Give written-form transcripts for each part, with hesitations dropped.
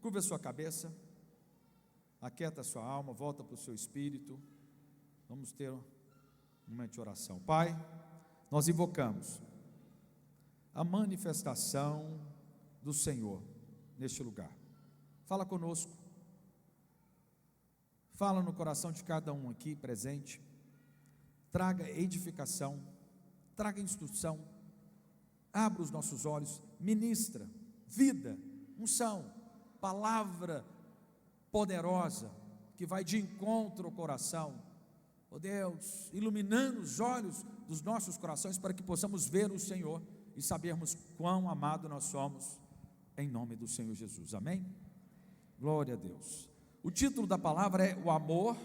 Curva a sua cabeça, aquieta a sua alma, volta para o seu espírito. Vamos ter um momento de oração. Pai, nós invocamos a manifestação do Senhor neste lugar. Fala conosco, fala no coração de cada um aqui presente, traga edificação, traga instrução, abra os nossos olhos, ministra vida, unção, palavra poderosa, que vai de encontro ao coração, ó Deus, iluminando os olhos dos nossos corações, para que possamos ver o Senhor, e sabermos quão amado nós somos, em nome do Senhor Jesus, amém? Glória a Deus. O título da palavra é o amor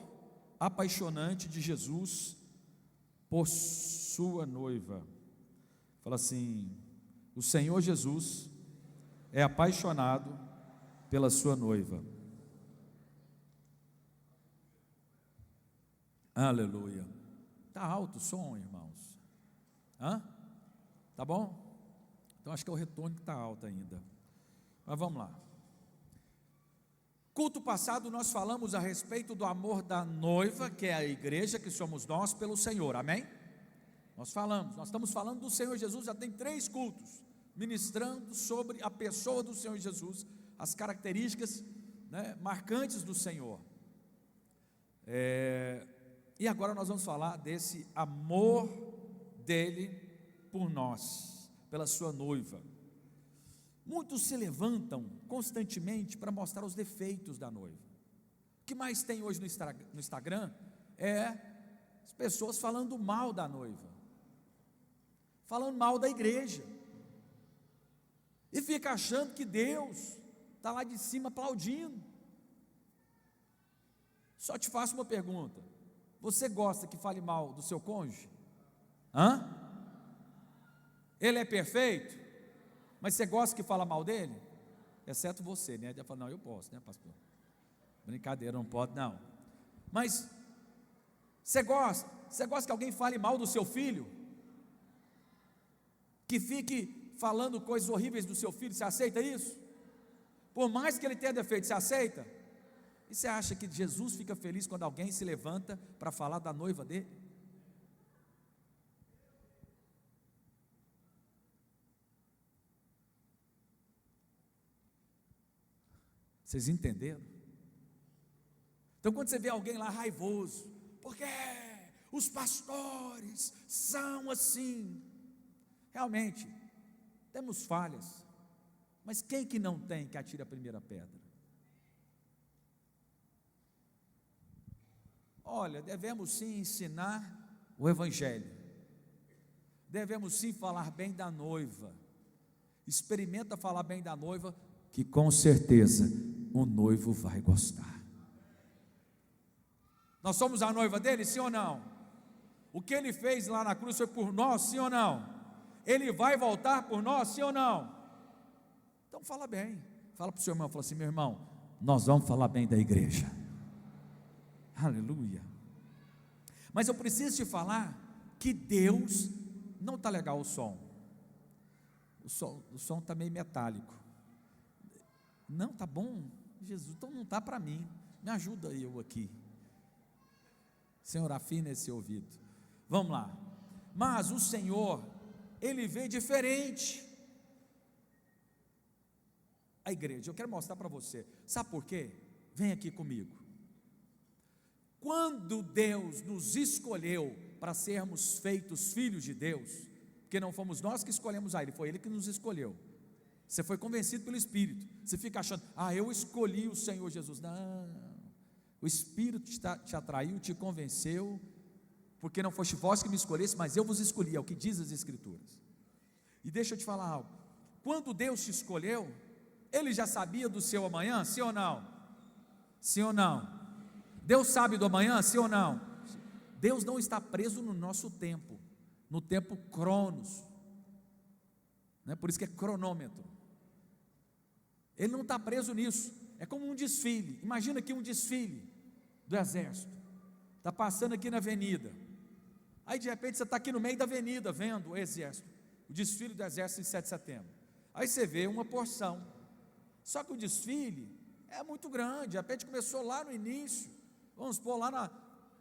apaixonante de Jesus por sua noiva. Fala assim: o Senhor Jesus é apaixonado pela sua noiva. Aleluia. Está alto o som, irmãos? Tá bom? Então acho que é o retorno que está alto ainda. Mas vamos lá. Culto passado nós falamos a respeito do amor da noiva, que é a igreja, que somos nós, pelo Senhor, amém? Nós estamos falando do Senhor Jesus, já tem 3 cultos, ministrando sobre a pessoa do Senhor Jesus, as características, marcantes do Senhor. E agora nós vamos falar desse amor dele por nós, pela sua noiva. Muitos se levantam constantemente para mostrar os defeitos da noiva. O que mais tem hoje no Instagram é as pessoas falando mal da noiva, falando mal da igreja, e fica achando que Deus está lá de cima aplaudindo. Só te faço uma pergunta: você gosta que fale mal do seu cônjuge? Ele é perfeito? Mas você gosta que fala mal dele? Exceto você, né? Ele fala: não, eu posso, né, pastor? Brincadeira, não pode não. Mas você gosta que alguém fale mal do seu filho? Que fique falando coisas horríveis do seu filho? Você aceita isso? Por mais que ele tenha defeito, você aceita? E você acha que Jesus fica feliz quando alguém se levanta para falar da noiva dele? Vocês entenderam? Então quando você vê alguém lá raivoso, porque os pastores são assim, realmente, temos falhas, mas quem que não tem, que atire a primeira pedra? Olha, devemos sim ensinar o Evangelho, devemos sim falar bem da noiva. Experimenta falar bem da noiva, que com certeza o noivo vai gostar. Nós somos a noiva dele, sim ou não? O que ele fez lá na cruz foi por nós, sim ou não? Ele vai voltar por nós, sim ou não? Então fala bem, fala para o seu irmão, fala assim: meu irmão, nós vamos falar bem da igreja. Aleluia. Mas eu preciso te falar que Deus, não está legal o som está meio metálico. Não, tá bom, Jesus, então não está para mim, me ajuda eu aqui, Senhor, afina esse ouvido. Vamos lá. Mas o Senhor, Ele vê diferente a igreja. Eu quero mostrar para você, sabe por quê? Vem aqui comigo. Quando Deus nos escolheu para sermos feitos filhos de Deus, porque não fomos nós que escolhemos a Ele, foi Ele que nos escolheu. Você foi convencido pelo Espírito. Você fica achando: eu escolhi o Senhor Jesus. Não, o Espírito te atraiu, te convenceu, porque não foste vós que me escolhesse, mas eu vos escolhi, é o que diz as Escrituras. E deixa eu te falar algo: quando Deus te escolheu, Ele já sabia do seu amanhã, sim ou não? Sim ou não? Deus sabe do amanhã, sim ou não? Deus não está preso no nosso tempo, no tempo cronos, por isso que é cronômetro. Ele não está preso nisso. É como um desfile. Imagina aqui um desfile do exército, está passando aqui na avenida, aí de repente você está aqui no meio da avenida vendo o exército, o desfile do exército em 7 de setembro, aí você vê uma porção, só que o desfile é muito grande. De repente começou lá no início, vamos supor,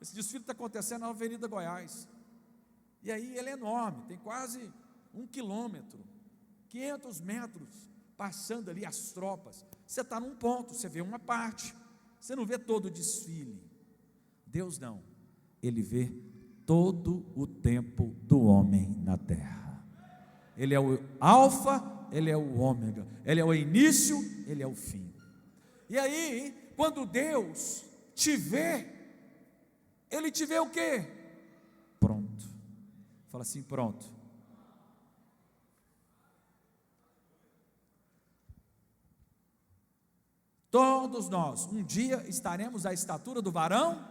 esse desfile está acontecendo na Avenida Goiás, e aí ele é enorme, tem quase 1 quilômetro, 500 metros, passando ali as tropas. Você está num ponto, você vê uma parte, você não vê todo o desfile. Deus não, Ele vê todo o tempo do homem na terra. Ele é o alfa, Ele é o ômega, Ele é o início, Ele é o fim. E aí, quando Deus te vê, Ele te vê o quê? Pronto. Fala assim, pronto. Todos nós, um dia estaremos à estatura do varão.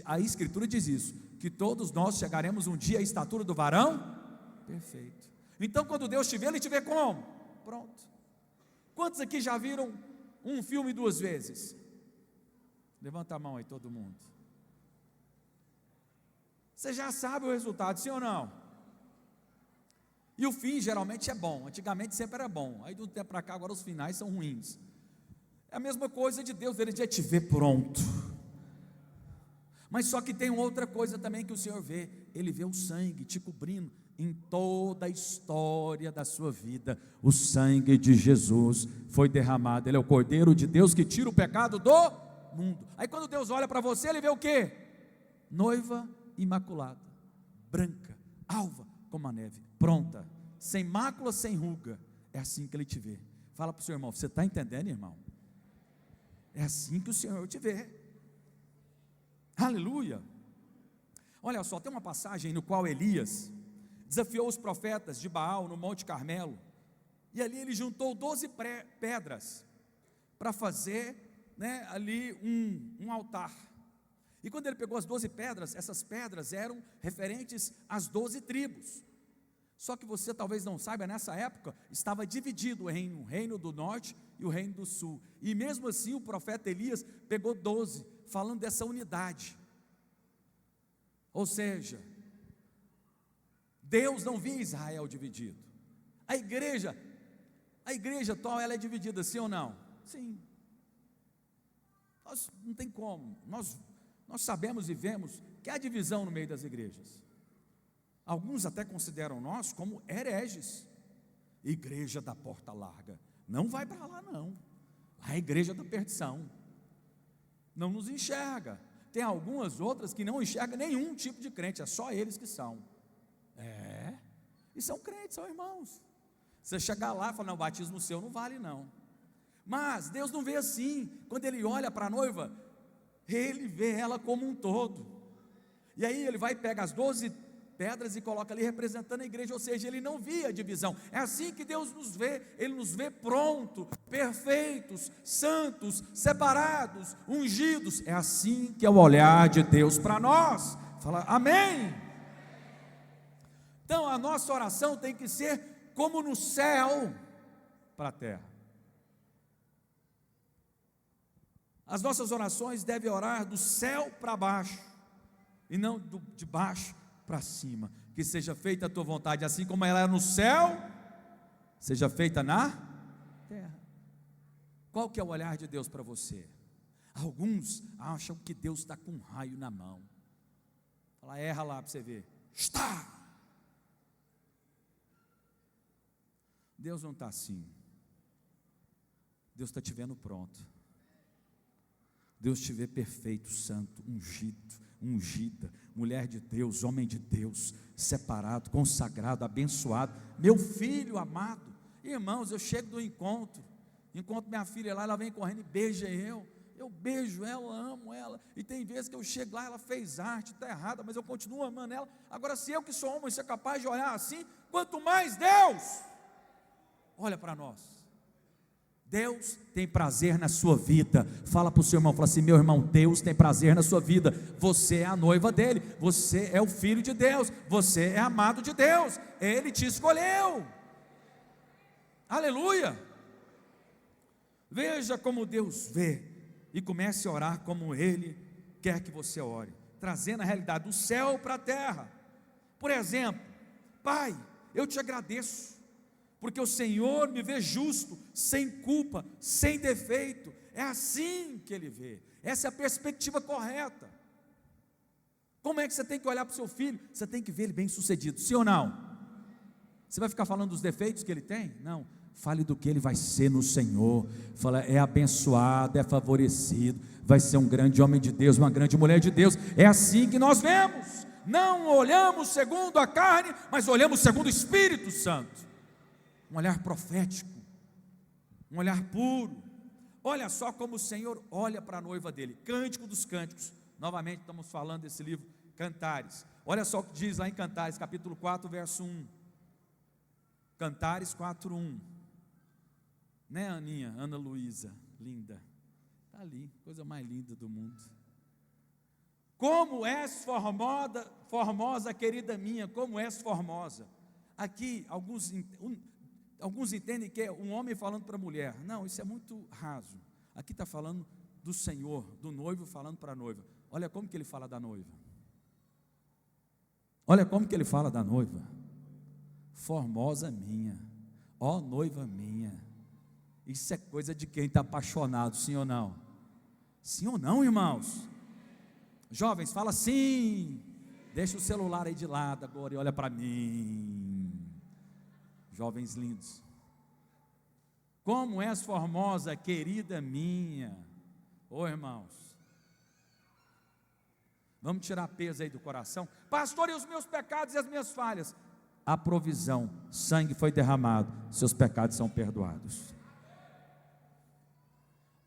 A Escritura diz isso, que todos nós chegaremos um dia à estatura do varão perfeito. Então, quando Deus te vê, Ele te vê como? Pronto. Quantos aqui já viram um filme 2 vezes? Levanta a mão aí, todo mundo. Você já sabe o resultado, sim ou não? E o fim geralmente é bom. Antigamente sempre era bom. Aí do tempo para cá, agora os finais são ruins. É a mesma coisa de Deus, Ele já te vê pronto. Mas só que tem outra coisa também que o Senhor vê. Ele vê o sangue te cobrindo em toda a história da sua vida. O sangue de Jesus foi derramado. Ele é o Cordeiro de Deus que tira o pecado do mundo. Aí quando Deus olha para você, Ele vê o quê? Noiva imaculada, branca, alva como a neve, pronta, sem mácula, sem ruga. É assim que Ele te vê. Fala para o seu irmão, você está entendendo, irmão? É assim que o Senhor te vê. Aleluia. Olha só, tem uma passagem no qual Elias desafiou os profetas de Baal no Monte Carmelo, e ali ele juntou 12 pedras para fazer, ali um altar. E quando ele pegou as 12 pedras, essas pedras eram referentes às 12 tribos. Só que você talvez não saiba, nessa época estava dividido o reino do norte e o reino do sul, e mesmo assim o profeta Elias pegou 12, falando dessa unidade. Ou seja, Deus não via Israel dividido. A igreja atual, ela é dividida, sim ou não? Sim. Nós não tem como, nós sabemos e vemos que há divisão no meio das igrejas. Alguns até consideram nós como hereges. Igreja da porta larga, não vai para lá não. A igreja da perdição, não nos enxerga. Tem algumas outras que não enxergam nenhum tipo de crente, é só eles que são. E são crentes, são irmãos. Você chegar lá e falar, não, o batismo seu não vale não. Mas Deus não vê assim. Quando Ele olha para a noiva, Ele vê ela como um todo. E aí Ele vai e pega as 12 pedras e coloca ali representando a igreja, ou seja, Ele não via divisão. É assim que Deus nos vê. Ele nos vê pronto, perfeitos, santos, separados, ungidos. É assim que é o olhar de Deus para nós. Fala, amém. Então a nossa oração tem que ser como no céu para a terra. As nossas orações devem orar do céu para baixo, e não de baixo para cima. Que seja feita a tua vontade, assim como ela é no céu, seja feita na terra. Qual que é o olhar de Deus para você? Alguns acham que Deus está com um raio na mão. Fala, erra lá para você ver. Está! Deus não está assim. Deus está te vendo pronto. Deus te vê perfeito, santo, ungido, ungida, mulher de Deus, homem de Deus, separado, consagrado, abençoado, meu filho amado. Irmãos, eu chego do encontro minha filha lá, ela vem correndo e beija eu beijo ela, amo ela, e tem vezes que eu chego lá, ela fez arte, está errada, mas eu continuo amando ela. Agora, se eu que sou homem, sou capaz de olhar assim, quanto mais Deus olha para nós. Deus tem prazer na sua vida. Fala para o seu irmão, fala assim, meu irmão, Deus tem prazer na sua vida. Você é a noiva dele, você é o filho de Deus, você é amado de Deus, Ele te escolheu. Aleluia. Veja como Deus vê, e comece a orar como Ele quer que você ore, trazendo a realidade do céu para a terra. Por exemplo, Pai, eu te agradeço porque o Senhor me vê justo, sem culpa, sem defeito. É assim que Ele vê, essa é a perspectiva correta. Como é que você tem que olhar para o seu filho? Você tem que ver ele bem sucedido, sim ou não? Você vai ficar falando dos defeitos que ele tem? Não, fale do que ele vai ser no Senhor. Fala, é abençoado, é favorecido, vai ser um grande homem de Deus, uma grande mulher de Deus. É assim que nós vemos, não olhamos segundo a carne, mas olhamos segundo o Espírito Santo. Um olhar profético, um olhar puro. Olha só como o Senhor olha para a noiva dele. Cântico dos Cânticos, novamente estamos falando desse livro Cantares. Olha só o que diz lá em Cantares, capítulo 4, verso 1. Cantares 4:1, né, Aninha, Ana Luísa, linda, está ali, coisa mais linda do mundo. Como és formosa, formosa, querida minha, como és formosa. Aqui, alguns entendem que é um homem falando para a mulher. Não, isso é muito raso. Aqui está falando do Senhor, do noivo falando para a noiva. Olha como que ele fala da noiva. Olha como que ele fala da noiva. Formosa minha, ó noiva minha. Isso é coisa de quem está apaixonado, sim ou não? Sim ou não, irmãos? Jovens, fala sim. Deixa o celular aí de lado agora e olha para mim. Jovens lindos. Como és formosa, querida minha. Ô irmãos, vamos tirar peso aí do coração. Pastor, e os meus pecados e as minhas falhas? A provisão, sangue foi derramado, seus pecados são perdoados.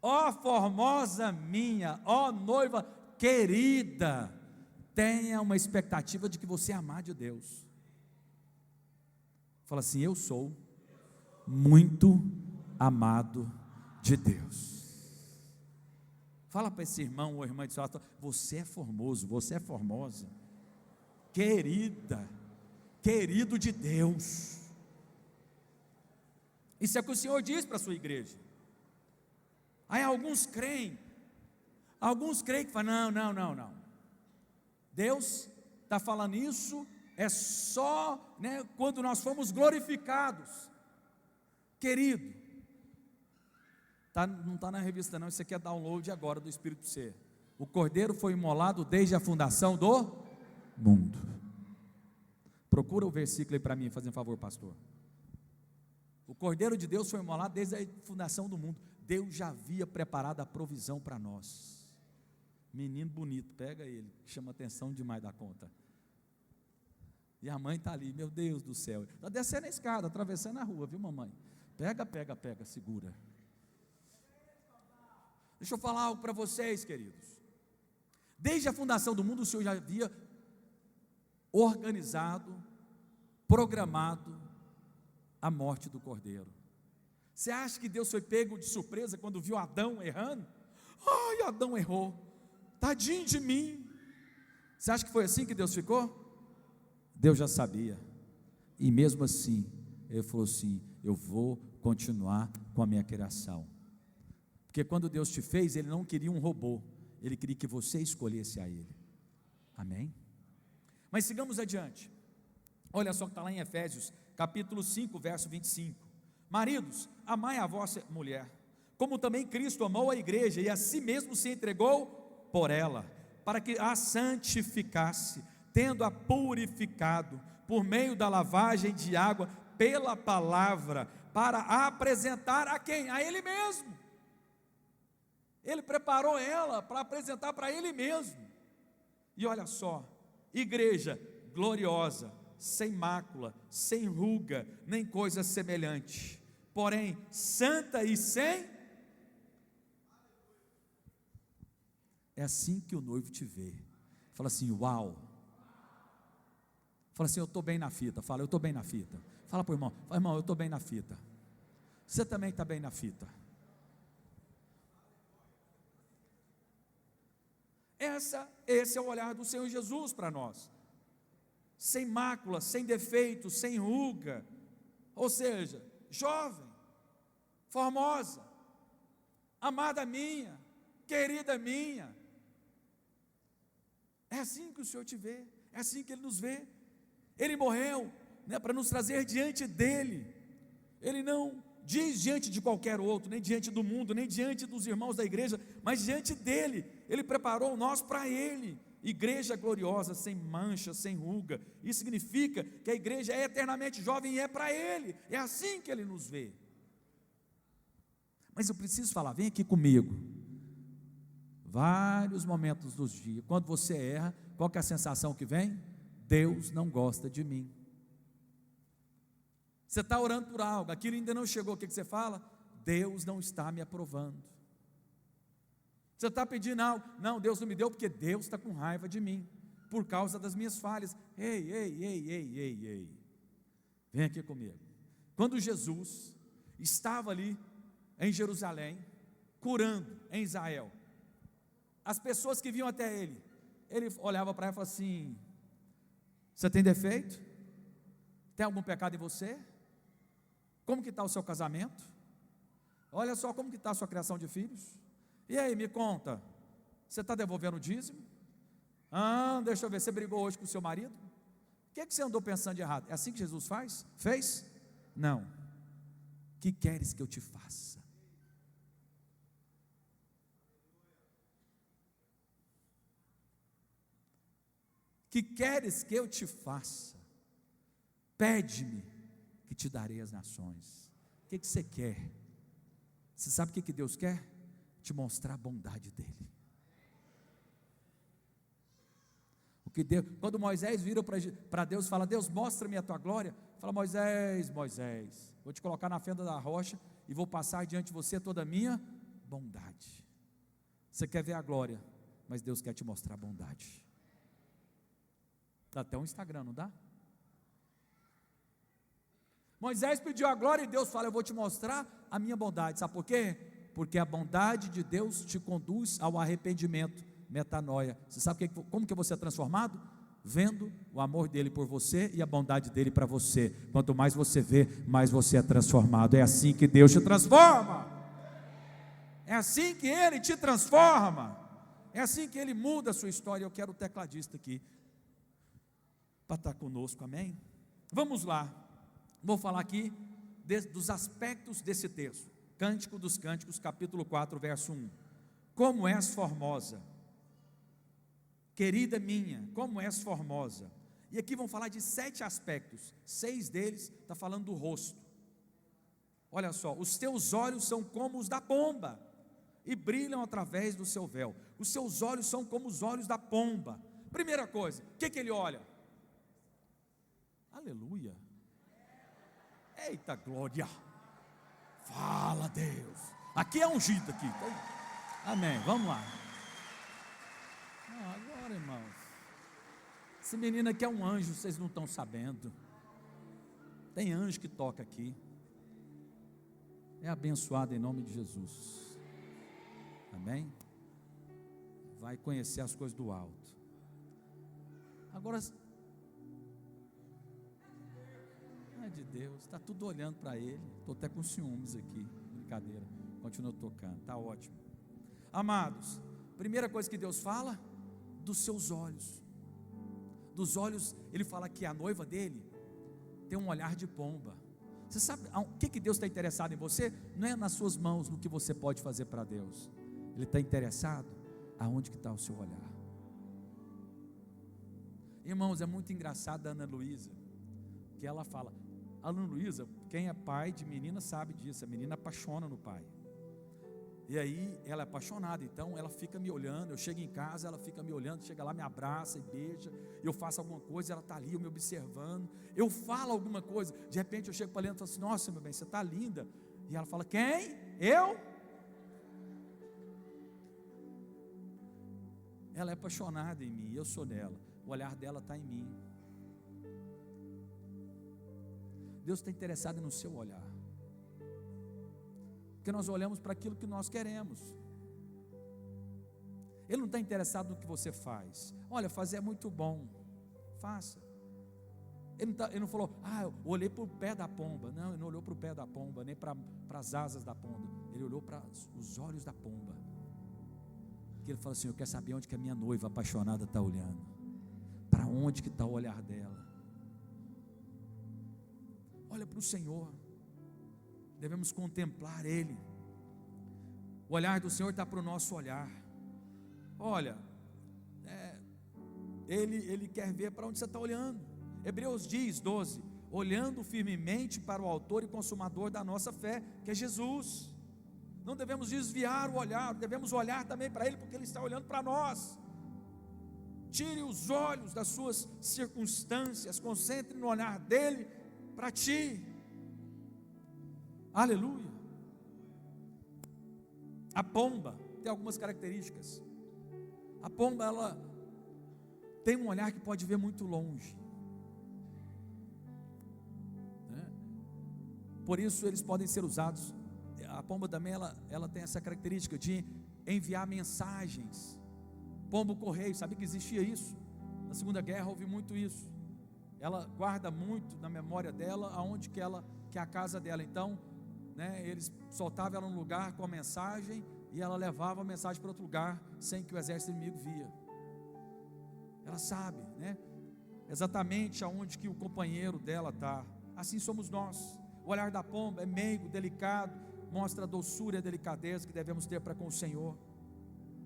Ó formosa minha, ó noiva querida, tenha uma expectativa de que você é amado de Deus. Fala assim, eu sou muito amado de Deus. Fala para esse irmão ou irmã de sua altura, você é formoso, você é formosa, querida, querido de Deus. Isso é o que o Senhor diz para a sua igreja. Aí alguns creem que falam, não. Deus está falando isso, é só, né, quando nós fomos glorificados. Querido, não está na revista não, isso aqui é download agora do Espírito C. O Cordeiro foi imolado desde a fundação do mundo. Procura o versículo aí para mim, fazendo um favor, pastor. O Cordeiro de Deus foi imolado desde a fundação do mundo. Deus já havia preparado a provisão para nós. Menino bonito, pega ele, chama atenção demais da conta. E a mãe está ali, meu Deus do céu. Está descendo a escada, atravessando a rua, viu mamãe? Pega, segura. Deixa eu falar algo para vocês, queridos. Desde a fundação do mundo, o Senhor já havia organizado, programado a morte do Cordeiro. Você acha que Deus foi pego de surpresa quando viu Adão errando? Ai, Adão errou, tadinho de mim. Você acha que foi assim que Deus ficou? Deus já sabia, e mesmo assim, Ele falou assim, eu vou continuar com a minha criação, porque quando Deus te fez, Ele não queria um robô, Ele queria que você escolhesse a Ele, amém? Mas sigamos adiante, olha só que está lá em Efésios, capítulo 5, verso 25, maridos, amai a vossa mulher, como também Cristo amou a igreja, e a si mesmo se entregou por ela, para que a santificasse, tendo-a purificado, por meio da lavagem de água, pela palavra, para apresentar a quem? A Ele mesmo. Ele preparou ela para apresentar para Ele mesmo. E olha só, igreja gloriosa, sem mácula, sem ruga, nem coisa semelhante, porém santa e sem. É assim que o noivo te vê. Fala assim, uau. Fala assim, eu estou bem na fita. Fala, eu estou bem na fita. Fala para o irmão, fala, irmão, eu estou bem na fita. Você também está bem na fita. Esse é o olhar do Senhor Jesus para nós. Sem mácula, sem defeito, sem ruga. Ou seja, jovem, formosa, amada minha, querida minha. É assim que o Senhor te vê, é assim que Ele nos vê. Ele morreu, né, para nos trazer diante dEle. Ele não diz diante de qualquer outro, nem diante do mundo, nem diante dos irmãos da igreja, mas diante dele. Ele preparou nós para ele. Igreja gloriosa, sem mancha, sem ruga. Isso significa que a igreja é eternamente jovem e é para ele. É assim que ele nos vê. Mas eu preciso falar, vem aqui comigo. Vários momentos dos dias, quando você erra, qual que é a sensação que vem? Deus não gosta de mim. Você está orando por algo, aquilo ainda não chegou, o que você fala? Deus não está me aprovando. Você está pedindo algo, não, Deus não me deu, porque Deus está com raiva de mim, por causa das minhas falhas. Ei, vem aqui comigo. Quando Jesus estava ali em Jerusalém, curando em Israel, as pessoas que vinham até ele olhava para ela e falava assim: você tem defeito? Tem algum pecado em você? Como que está o seu casamento? Olha só como que está a sua criação de filhos. E aí, me conta, você está devolvendo o dízimo? Deixa eu ver, você brigou hoje com o seu marido? O que você andou pensando de errado? É assim que Jesus faz? Fez? Não. O que queres que eu te faça? Que queres que eu te faça? Pede-me, que te darei as nações. O que você quer? Você sabe o que Deus quer? Te mostrar a bondade dEle. Quando Moisés vira para Deus e fala: Deus, mostra-me a tua glória. Fala: Moisés, vou te colocar na fenda da rocha e vou passar diante de você toda a minha bondade. Você quer ver a glória, mas Deus quer te mostrar a bondade. Dá até um Instagram, não dá? Moisés pediu a glória e Deus fala: eu vou te mostrar a minha bondade. Sabe por quê? Porque a bondade de Deus te conduz ao arrependimento, metanoia. Você sabe como que você é transformado? Vendo o amor dele por você e a bondade dele para você. Quanto mais você vê, mais você é transformado. É assim que Deus te transforma. É assim que ele te transforma. É assim que ele muda a sua história. Eu quero o tecladista aqui para estar conosco, amém? Vamos lá, vou falar aqui dos aspectos desse texto. Cântico dos Cânticos, capítulo 4, verso 1. Como és formosa, querida minha, como és formosa. E aqui vamos falar de 7 aspectos, 6 deles está falando do rosto. Olha só: os teus olhos são como os da pomba, e brilham através do seu véu. Os seus olhos são como os olhos da pomba. Primeira coisa, o que ele olha? Aleluia, eita glória, fala Deus, aqui é ungido aqui, amém, vamos lá. Agora, irmãos, esse menino aqui é um anjo, vocês não estão sabendo, tem anjo que toca aqui, é abençoado em nome de Jesus, amém, vai conhecer as coisas do alto. Agora, de Deus, está tudo olhando para ele. Estou até com ciúmes aqui, brincadeira, continua tocando, está ótimo. Amados, primeira coisa que Deus fala, dos seus olhos. Dos olhos, ele fala que a noiva dele tem um olhar de pomba. Você sabe o que Deus está interessado em você? Não é nas suas mãos, no que você pode fazer para Deus. Ele está interessado aonde que está o seu olhar. Irmãos, é muito engraçado a Ana Luísa, que ela fala, a Ana Luísa, quem é pai de menina sabe disso, a menina apaixona no pai, e aí ela é apaixonada, então ela fica me olhando, eu chego em casa, ela fica me olhando, chega lá, me abraça e beija, eu faço alguma coisa, ela está ali, eu me observando, eu falo alguma coisa, de repente eu chego para ela e falo assim: nossa, meu bem, você está linda, e ela fala: quem? Eu? Ela é apaixonada em mim, eu sou nela, o olhar dela está em mim. Deus está interessado no seu olhar, porque nós olhamos para aquilo que nós queremos. Ele não está interessado no que você faz. Olha, fazer é muito bom, faça. Ele não falou: eu olhei para o pé da pomba. Não, ele não olhou para o pé da pomba, nem para as asas da pomba. Ele olhou para os olhos da pomba. Ele falou assim: eu quero saber onde que a minha noiva apaixonada está olhando, para onde que está o olhar dela. Olha para o Senhor. devemos contemplar Ele. O olhar do Senhor está para o nosso olhar. Olha, Ele quer ver para onde você está olhando. Hebreus diz, 12, olhando firmemente para o autor e consumador da nossa fé, que é Jesus. Não devemos desviar o olhar, devemos olhar também para Ele, porque Ele está olhando para nós. Tire os olhos das suas circunstâncias, concentre no olhar dEle para ti. Aleluia. A pomba tem algumas características. A pomba, ela tem um olhar que pode ver muito longe, né? Por isso eles podem ser usados. A pomba também, ela tem essa característica de enviar mensagens. Pombo correio, sabia que existia isso? Na Segunda Guerra houve muito isso. Ela guarda muito na memória dela aonde que é a casa dela. Então, né, eles soltavam ela num lugar com a mensagem e ela levava a mensagem para outro lugar sem que o exército inimigo via. Ela sabe, né, exatamente aonde que o companheiro dela está. Assim somos nós. O olhar da pomba é meigo, delicado, mostra a doçura e a delicadeza que devemos ter para com o Senhor.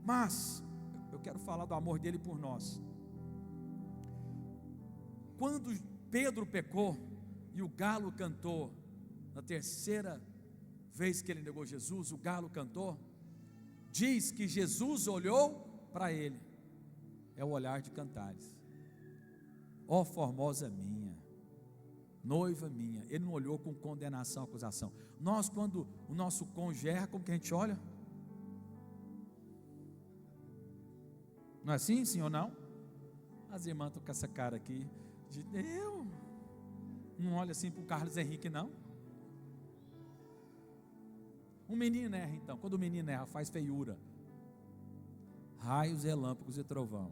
Mas eu quero falar do amor dele por nós. Quando Pedro pecou e o galo cantou, na terceira vez que ele negou Jesus, o galo cantou, diz que Jesus olhou para ele. É o olhar de Cantares. Ó formosa minha, noiva minha. Ele não olhou com condenação, acusação. Nós, quando o nosso cônjuge erra, como que a gente olha? Não é assim, sim ou não? As irmãs estão com essa cara aqui de eu não olha assim para o Carlos Henrique, não. Um menino erra, então. Quando o menino erra, faz feiura, raios, relâmpagos e trovão.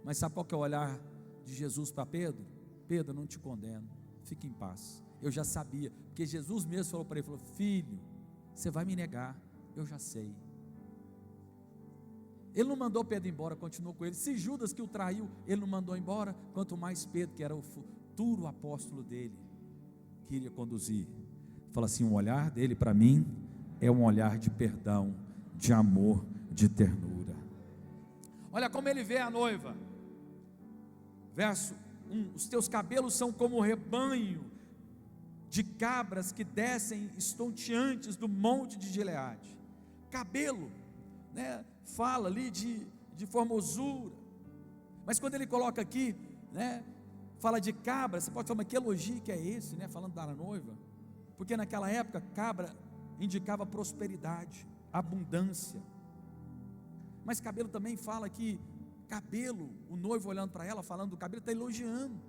Mas sabe qual que é o olhar de Jesus para Pedro? Pedro, eu não te condeno, fique em paz. Eu já sabia, porque Jesus mesmo falou para ele, falou, filho, você vai me negar, eu já sei. Ele não mandou Pedro embora, continuou com ele. Se Judas, que o traiu, ele não mandou embora, quanto mais Pedro, que era o futuro apóstolo dele, queria conduzir. Fala assim, o olhar dele para mim é um olhar de perdão, de amor, de ternura. Olha como ele vê a noiva. Verso 1, os teus cabelos são como o rebanho de cabras que descem estonteantes do monte de Gileade. Cabelo, né, fala ali de formosura, mas quando ele coloca aqui, né, fala de cabra, você pode falar, mas que elogio que é esse, né, falando da noiva, porque naquela época cabra indicava prosperidade, abundância, mas cabelo também fala que cabelo, o noivo olhando para ela, falando do cabelo, está elogiando,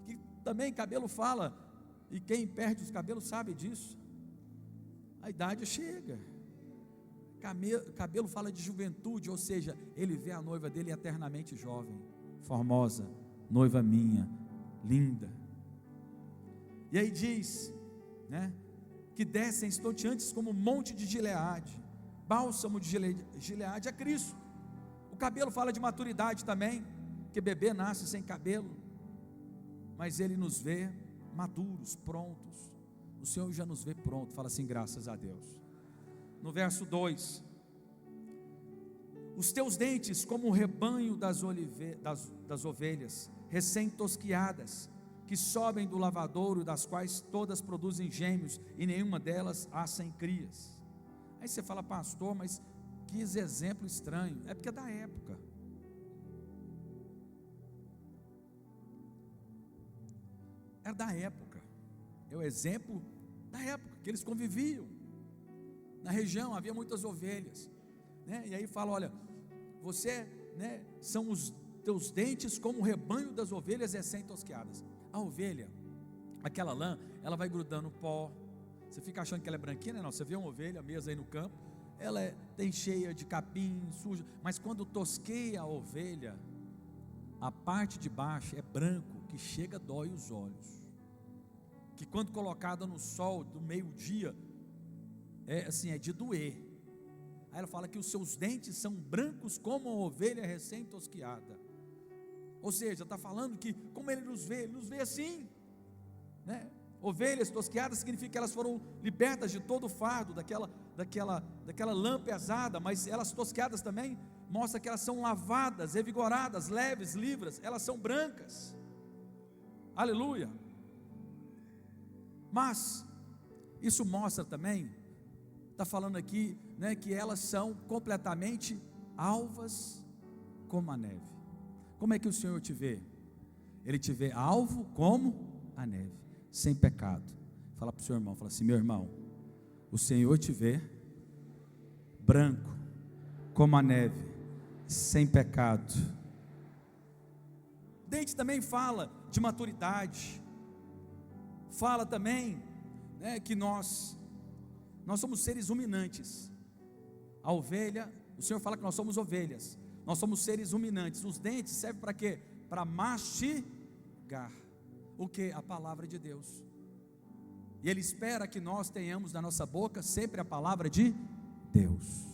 que também cabelo fala, e quem perde os cabelos sabe disso, a idade chega. Cabelo fala de juventude, ou seja, ele vê a noiva dele eternamente jovem, formosa, noiva minha, linda. E aí diz, né, que descem estonteantes como o monte de Gileade. Bálsamo de Gileade é Cristo. O cabelo fala de maturidade também, que bebê nasce sem cabelo, mas ele nos vê maduros, prontos. O Senhor já nos vê pronto, fala assim, graças a Deus. No verso 2, os teus dentes como o rebanho das ovelhas, recém-tosquiadas, que sobem do lavadouro, das quais todas produzem gêmeos, e nenhuma delas há sem crias. Aí você fala, pastor, mas que exemplo estranho. É porque é da época. Era da época. É o exemplo da época que eles conviviam. Na região havia muitas ovelhas, né? E aí fala, olha, você, né, são os teus dentes como o rebanho das ovelhas recém-tosquiadas. A ovelha, aquela lã, ela vai grudando pó. Você fica achando que ela é branquinha, né? Não, você vê uma ovelha mesmo aí no campo, ela tem cheia de capim, suja, mas quando tosqueia a ovelha, a parte de baixo é branco, que chega dói os olhos, que quando colocada no sol do meio-dia, é assim, é de doer. Aí ela fala que os seus dentes são brancos como uma ovelha recém-tosquiada. Ou seja, está falando que como ele nos vê assim, né? Ovelhas tosquiadas significa que elas foram libertas de todo o fardo, daquela lã pesada, mas elas tosquiadas também mostra que elas são lavadas, revigoradas, leves, livres, elas são brancas. Aleluia. Mas isso mostra também, está falando aqui, né, que elas são completamente alvas como a neve. Como é que o Senhor te vê? Ele te vê alvo como a neve, sem pecado. Fala para o seu irmão, fala assim: meu irmão, o Senhor te vê branco como a neve, sem pecado. Dente também fala de maturidade, fala também, né, que nós somos seres ruminantes. A ovelha, o Senhor fala que nós somos ovelhas, nós somos seres ruminantes. Os dentes servem para quê? Para mastigar o que? A palavra de Deus. E Ele espera que nós tenhamos na nossa boca sempre a palavra de Deus.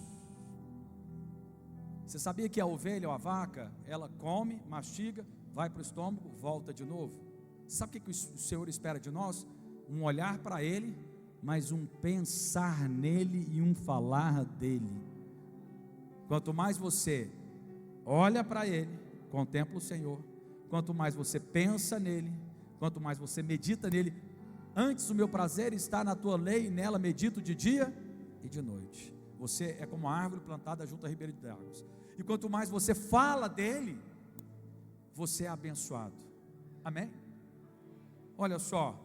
Você sabia que a ovelha ou a vaca, ela come, mastiga, vai para o estômago, volta de novo? Sabe o que o Senhor espera de nós? Um olhar para Ele, mas um pensar nele e um falar dele. Quanto mais você olha para Ele, contempla o Senhor, quanto mais você pensa nele, quanto mais você medita nele, antes o meu prazer está na tua lei, e nela medito de dia e de noite. Você é como uma árvore plantada junto à ribeira de águas. E quanto mais você fala dele, você é abençoado. Amém? Olha só,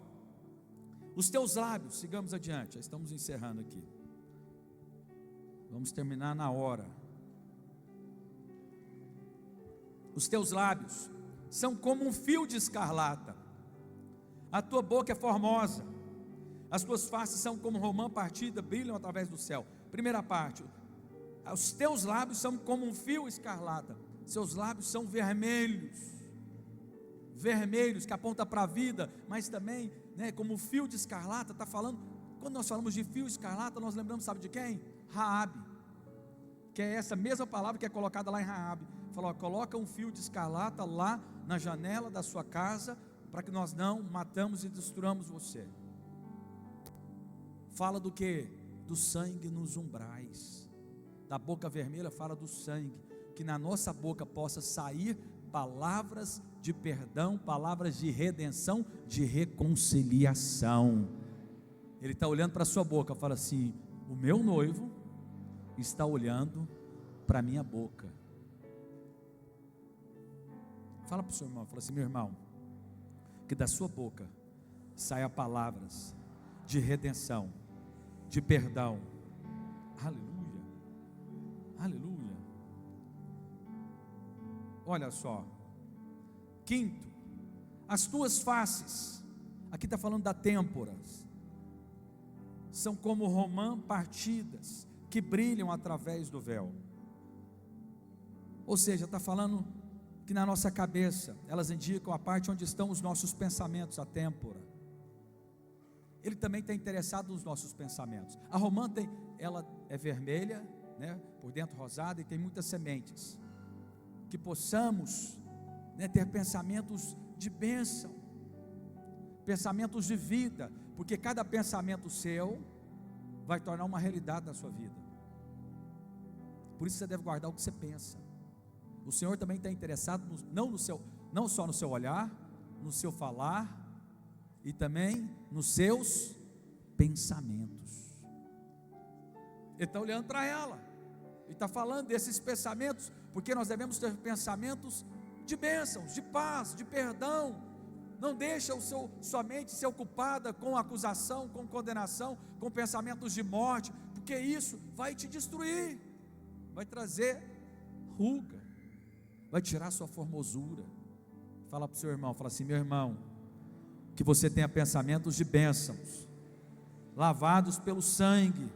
os teus lábios, sigamos adiante, já estamos encerrando aqui. Vamos terminar na hora. Os teus lábios são como um fio de escarlata. A tua boca é formosa. As tuas faces são como romã partida, brilham através do céu. Primeira parte, os teus lábios são como um fio escarlata. Seus lábios são vermelhos, vermelhos, que aponta para a vida, mas também, né, como um fio de escarlata. Está falando, quando nós falamos de fio escarlata, nós lembramos, sabe de quem? Raabe, que é essa mesma palavra que é colocada lá em Raabe. Falou: coloca um fio de escarlata lá na janela da sua casa, para que nós não matamos e destruamos você. Fala do que? Do sangue nos umbrais. Da boca vermelha fala do sangue, que na nossa boca possa sair palavras de perdão, palavras de redenção, de reconciliação. Ele está olhando para a sua boca, fala assim: o meu noivo está olhando para a minha boca. Fala para o seu irmão, fala assim: meu irmão, que da sua boca saia palavras de redenção, de perdão. Aleluia, aleluia. Olha só, quinto, as tuas faces, aqui está falando da têmporas, são como romã partidas, que brilham através do véu. Ou seja, está falando que na nossa cabeça, elas indicam a parte onde estão os nossos pensamentos, a têmpora. Ele também está interessado nos nossos pensamentos. A romã ela é vermelha, né, por dentro rosada, e tem muitas sementes. Que possamos, né, ter pensamentos de bênção, pensamentos de vida, porque cada pensamento seu vai tornar uma realidade na sua vida. Por isso você deve guardar o que você pensa. O Senhor também está interessado não só no seu olhar, no seu falar, e também nos seus pensamentos. Ele está olhando para ela, ele está falando desses pensamentos, porque nós devemos ter pensamentos de bênçãos, de paz, de perdão. Não deixa sua mente ser ocupada com acusação, com condenação, com pensamentos de morte, porque isso vai te destruir, vai trazer ruga, vai tirar sua formosura. Fala para o seu irmão, fala assim: meu irmão, que você tenha pensamentos de bênçãos, lavados pelo sangue,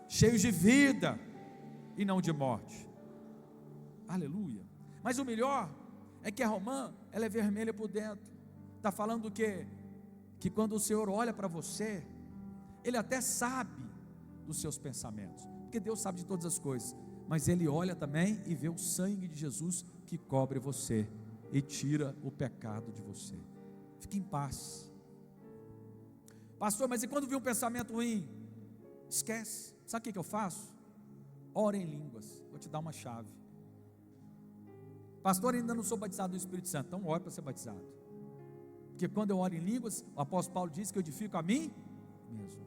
cheios de vida e não de morte. Aleluia. Mas o melhor é que a romã, ela é vermelha por dentro. Está falando do quê? Que quando o Senhor olha para você, Ele até sabe dos seus pensamentos, porque Deus sabe de todas as coisas, mas Ele olha também e vê o sangue de Jesus que cobre você e tira o pecado de você. Fique em paz, Pastor, mas e quando vir um pensamento ruim? Esquece. Sabe o que eu faço? Ora em línguas. Vou te dar uma chave. Pastor, ainda não sou batizado no Espírito Santo. Então ore para ser batizado. Porque quando eu oro em línguas, o apóstolo Paulo diz que eu edifico a mim mesmo.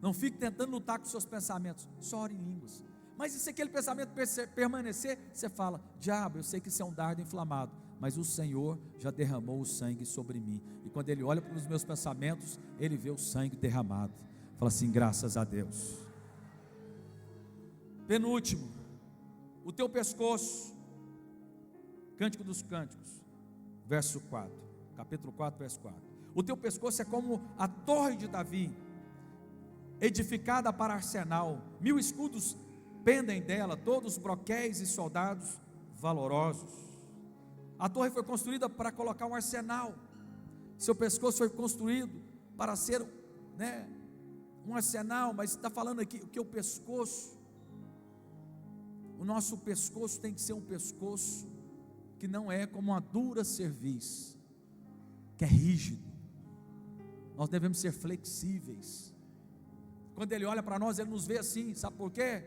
Não fique tentando lutar com os seus pensamentos. Só ore em línguas. Mas e se aquele pensamento permanecer, você fala: diabo, eu sei que isso é um dardo inflamado, mas o Senhor já derramou o sangue sobre mim. E quando Ele olha para os meus pensamentos, Ele vê o sangue derramado. Fala assim: graças a Deus. Penúltimo, o teu pescoço. Cântico dos Cânticos, verso 4, capítulo 4, verso 4. O teu pescoço é como a torre de Davi, edificada para arsenal. 1000 escudos pendem dela, todos broquéis e soldados valorosos. A torre foi construída para colocar um arsenal. Seu pescoço foi construído para ser, um arsenal. Mas está falando aqui que o pescoço, o nosso pescoço tem que ser um pescoço que não é como uma dura cerviz, que é rígido. Nós devemos ser flexíveis. Quando Ele olha para nós, Ele nos vê assim. Sabe por quê?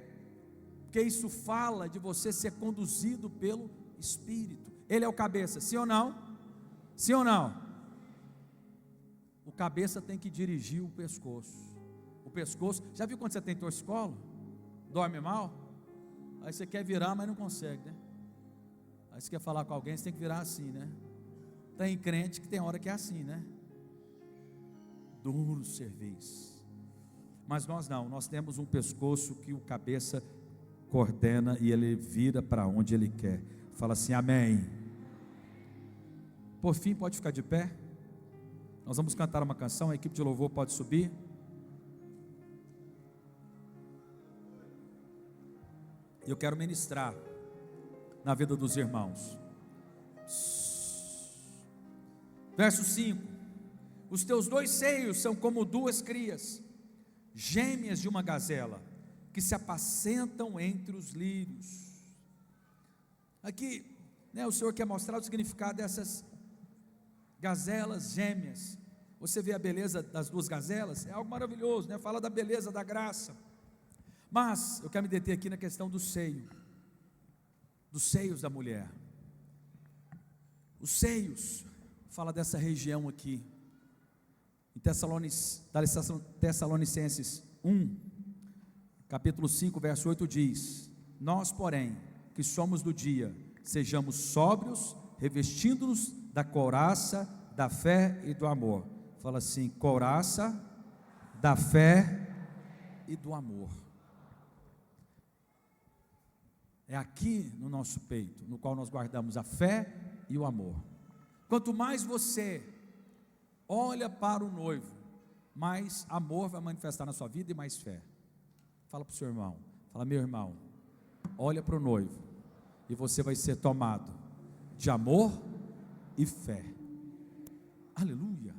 Porque isso fala de você ser conduzido pelo Espírito. Ele é o cabeça, sim ou não? Sim ou não? O cabeça tem que dirigir o pescoço. O pescoço, já viu quando você tem torcicolo? Dorme mal? Aí você quer virar, mas não consegue, né? Aí você quer falar com alguém, você tem que virar assim, né? Tem crente que tem hora que é assim, né? Duro cerviz. Mas nós não, nós temos um pescoço que o cabeça coordena e ele vira para onde ele quer. Fala assim: amém. Por fim, pode ficar de pé. Nós vamos cantar uma canção, a equipe de louvor pode subir. Eu quero ministrar na vida dos irmãos. Verso 5: os teus 2 seios são como 2 crias, gêmeas de uma gazela, que se apacentam entre os lírios. Aqui, o Senhor quer mostrar o significado dessas gazelas gêmeas. Você vê a beleza das 2 gazelas, é algo maravilhoso, fala da beleza, da graça. Mas eu quero me deter aqui na questão do seio, dos seios da mulher. Os seios, fala dessa região aqui, em Tessalonicenses 1, capítulo 5, verso 8 diz: nós, porém, que somos do dia, sejamos sóbrios, revestindo-nos da couraça, da fé e do amor. Fala assim: couraça, da fé e do amor. É aqui no nosso peito, no qual nós guardamos a fé e o amor. Quanto mais você olha para o noivo, mais amor vai manifestar na sua vida e mais fé. Fala para o seu irmão, fala: meu irmão, olha para o noivo, e você vai ser tomado de amor e fé. Aleluia.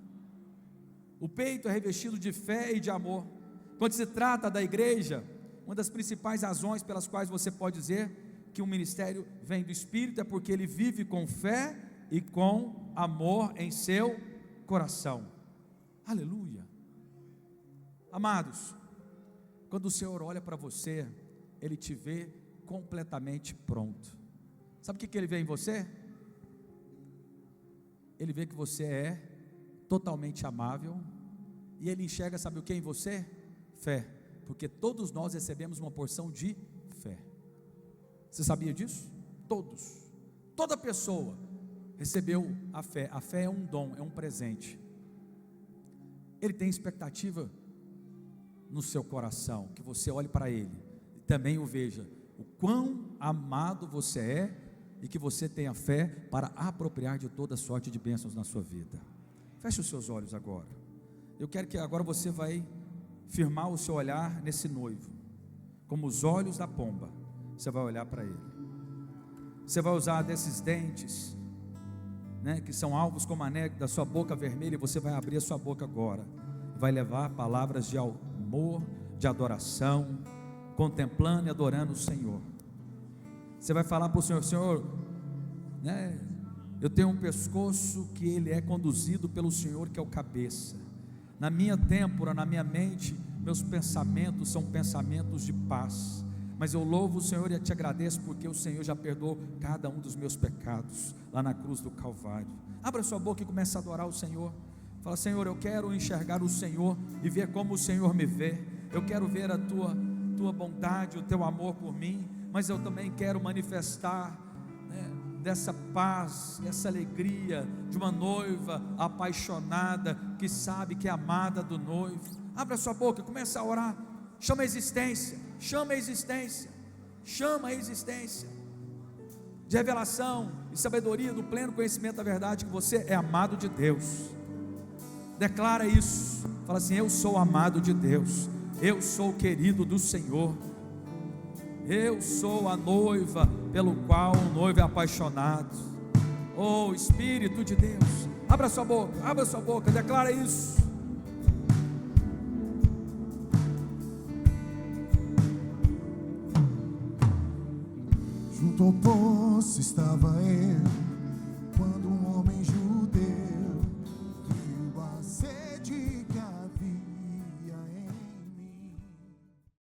O peito é revestido de fé e de amor. Quando se trata da igreja, uma das principais razões pelas quais você pode dizer que o ministério vem do Espírito é porque ele vive com fé e com amor em seu coração. Aleluia. Amados, quando o Senhor olha para você, Ele te vê completamente pronto. Sabe o que Ele vê em você? Ele vê que você é totalmente amável, e Ele enxerga, sabe o que em você? Fé, porque todos nós recebemos uma porção de fé. Você sabia disso? Todos, toda pessoa recebeu a fé. A fé é um dom, é um presente. Ele tem expectativa no seu coração, que você olhe para Ele e também o veja, o quão amado você é, e que você tenha fé para apropriar de toda sorte de bênçãos na sua vida. Feche os seus olhos agora. Eu quero que agora você vai firmar o seu olhar nesse noivo, como os olhos da pomba. Você vai olhar para ele. Você vai usar desses dentes, que são alvos como a neve da sua boca vermelha, e você vai abrir a sua boca agora, vai levar palavras de amor, de adoração, contemplando e adorando o Senhor. Você vai falar para o Senhor: Senhor, eu tenho um pescoço que ele é conduzido pelo Senhor, que é o cabeça. na minha têmpora, na minha mente, meus pensamentos são pensamentos de paz. Mas eu louvo o Senhor e te agradeço, porque o Senhor já perdoou cada um dos meus pecados, lá na cruz do Calvário. Abra sua boca e comece a adorar o Senhor. Fala: Senhor, eu quero enxergar o Senhor e ver como o Senhor me vê. Eu quero ver a tua bondade, o teu amor por mim, mas eu também quero manifestar, dessa paz, dessa alegria de uma noiva apaixonada, que sabe que é amada do noivo. Abra sua boca, começa a orar. Chama a existência, chama a existência, chama a existência de revelação e sabedoria, do pleno conhecimento da verdade, que você é amado de Deus. Declara isso, fala assim: eu sou amado de Deus, eu sou o querido do Senhor, eu sou a noiva pelo qual o noivo é apaixonado. Oh Espírito de Deus, abra sua boca, declara isso. Junto ao poço estava eu,